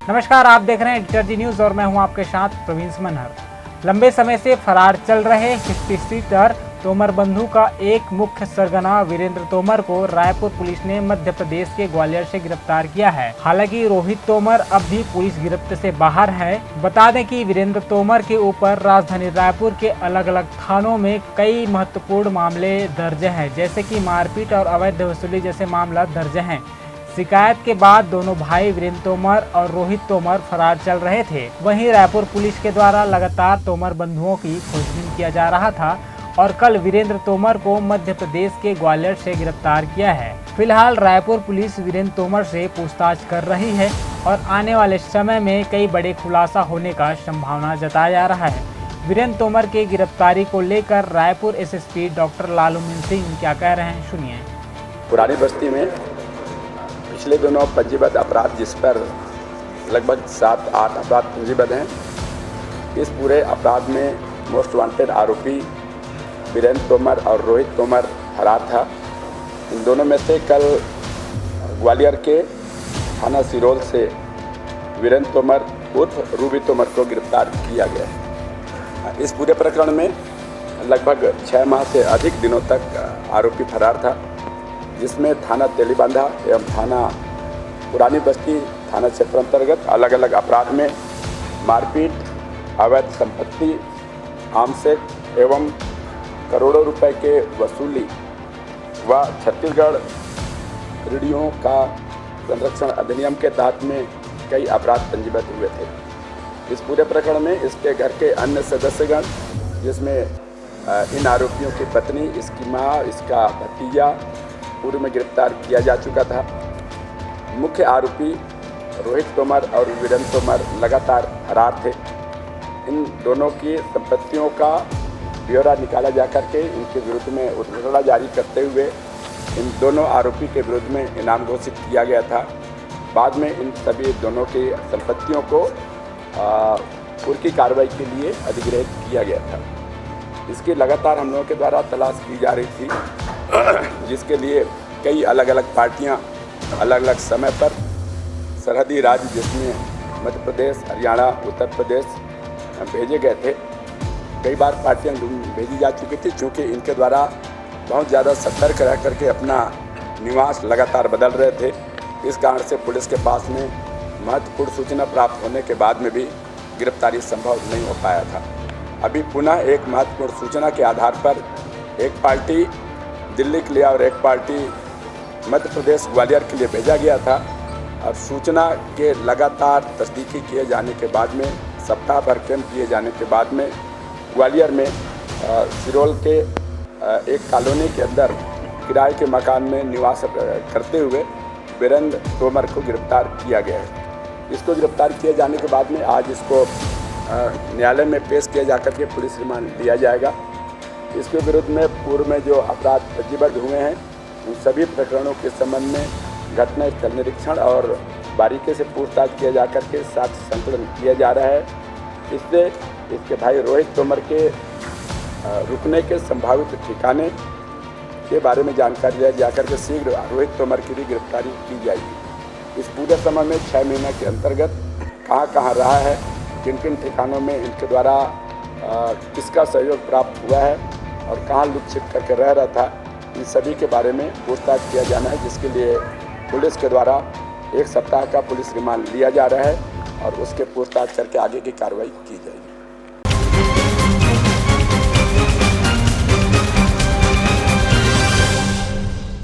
नमस्कार, आप देख रहे हैं एडिटर जी न्यूज़ और मैं हूं आपके साथ प्रवीण मनहर। लंबे समय से फरार चल रहे हिस्ट्री सीटर तोमर बंधु का एक मुख्य सरगना वीरेंद्र तोमर को रायपुर पुलिस ने मध्य प्रदेश के ग्वालियर से गिरफ्तार किया है। हालांकि रोहित तोमर अब भी पुलिस गिरफ्त से बाहर है। बता दें कि वीरेंद्र तोमर के ऊपर राजधानी रायपुर के अलग अलग थानों में कई महत्वपूर्ण मामले दर्ज हैं, जैसे कि मारपीट और अवैध वसूली जैसे मामला दर्ज हैं। शिकायत के बाद दोनों भाई वीरेंद्र तोमर और रोहित तोमर फरार चल रहे थे। वहीं रायपुर पुलिस के द्वारा लगातार तोमर बंधुओं की खोजबीन किया जा रहा था और कल वीरेंद्र तोमर को मध्य प्रदेश के ग्वालियर से गिरफ्तार किया है। फिलहाल रायपुर पुलिस वीरेंद्र तोमर से पूछताछ कर रही है और आने वाले समय में कई बड़े खुलासा होने का संभावना जताया जा रहा है। वीरेंद्र तोमर की गिरफ्तारी को लेकर रायपुर एसएसपी डॉक्टर लालूमीन सिंह क्या कह रहे हैं, सुनिए। पुरानी बस्ती में पिछले दिनों पंजीबद्ध अपराध, जिस पर लगभग 7-8 अपराध पंजीबद्ध हैं, इस पूरे अपराध में मोस्ट वांटेड आरोपी वीरेंद्र तोमर और रोहित तोमर फरार था। इन दोनों में से कल ग्वालियर के थाना सिरोल से वीरेंद्र तोमर उर्फ रूबी तोमर को गिरफ्तार किया गया। इस पूरे प्रकरण में लगभग 6 माह से अधिक दिनों तक आरोपी फरार था, जिसमें थाना तेलीबांधा एवं थाना पुरानी बस्ती थाना क्षेत्र अंतर्गत अलग अलग अपराध में मारपीट, अवैध संपत्ति, आमसेक एवं करोड़ों रुपए के वसूली व छत्तीसगढ़ ऋणियों का संरक्षण अधिनियम के तहत में कई अपराध पंजीबद्ध हुए थे। इस पूरे प्रकरण में इसके घर के अन्य सदस्यगण, जिसमें इन आरोपियों की पत्नी, इसकी माँ, इसका भतीजा पूर्व में गिरफ्तार किया जा चुका था। मुख्य आरोपी रोहित तोमर और वीरेंद्र तोमर लगातार फरार थे। इन दोनों की संपत्तियों का ब्यौरा निकाला जा करके इनके विरुद्ध में उठा जारी करते हुए इन दोनों आरोपी के विरुद्ध में इनाम घोषित किया गया था। बाद में इन सभी दोनों की संपत्तियों को पूर्व कार्रवाई के लिए अधिग्रहित किया गया था। इसकी लगातार हम लोगों के द्वारा तलाश की जा रही थी, जिसके लिए कई अलग अलग पार्टियां अलग अलग समय पर सरहदी राज्य, जिसमें मध्य प्रदेश, हरियाणा, उत्तर प्रदेश भेजे गए थे। कई बार पार्टियां भेजी जा चुकी थी, क्योंकि इनके द्वारा बहुत ज़्यादा सतर्क रह करके अपना निवास लगातार बदल रहे थे। इस कारण से पुलिस के पास में महत्वपूर्ण सूचना प्राप्त होने के बाद में भी गिरफ्तारी संभव नहीं हो पाया था। अभी पुनः एक महत्वपूर्ण सूचना के आधार पर एक पार्टी दिल्ली के लिए और एक पार्टी मध्य प्रदेश ग्वालियर के लिए भेजा गया था, और सूचना के लगातार तस्दीकी किए जाने के बाद में, सप्ताह भर कैंप किए जाने के बाद में ग्वालियर में सिरोल के एक कॉलोनी के अंदर किराए के मकान में निवास करते हुए वीरेंद्र तोमर को गिरफ्तार किया गया है। इसको गिरफ्तार किए जाने के बाद में आज इसको न्यायालय में पेश किया जाकर के पुलिस रिमांड दिया जाएगा। इसके विरुद्ध में पूर्व में जो अपराध पंजीबद्ध हुए हैं, उन सभी प्रकरणों के संबंध में घटनास्थल निरीक्षण और बारीकी से पूछताछ किया जाकर के साक्ष्य संकलन किया जा रहा है। इससे इसके भाई रोहित तोमर के रुकने के संभावित ठिकाने के बारे में जानकारी लिया जाकर के शीघ्र रोहित तोमर की भी गिरफ्तारी की जाएगी। इस पूरे समय में 6 महीने के अंतर्गत कहाँ कहाँ रहा है, किन किन ठिकानों में इनके द्वारा किसका सहयोग प्राप्त हुआ है और कहाँ लुक छिप करके रह रहा था, इन सभी के बारे में पूछताछ किया जाना है, जिसके लिए पुलिस के द्वारा 1 सप्ताह का पुलिस रिमांड लिया जा रहा है और उसके पूछताछ करके आगे की कार्रवाई की जाएगी।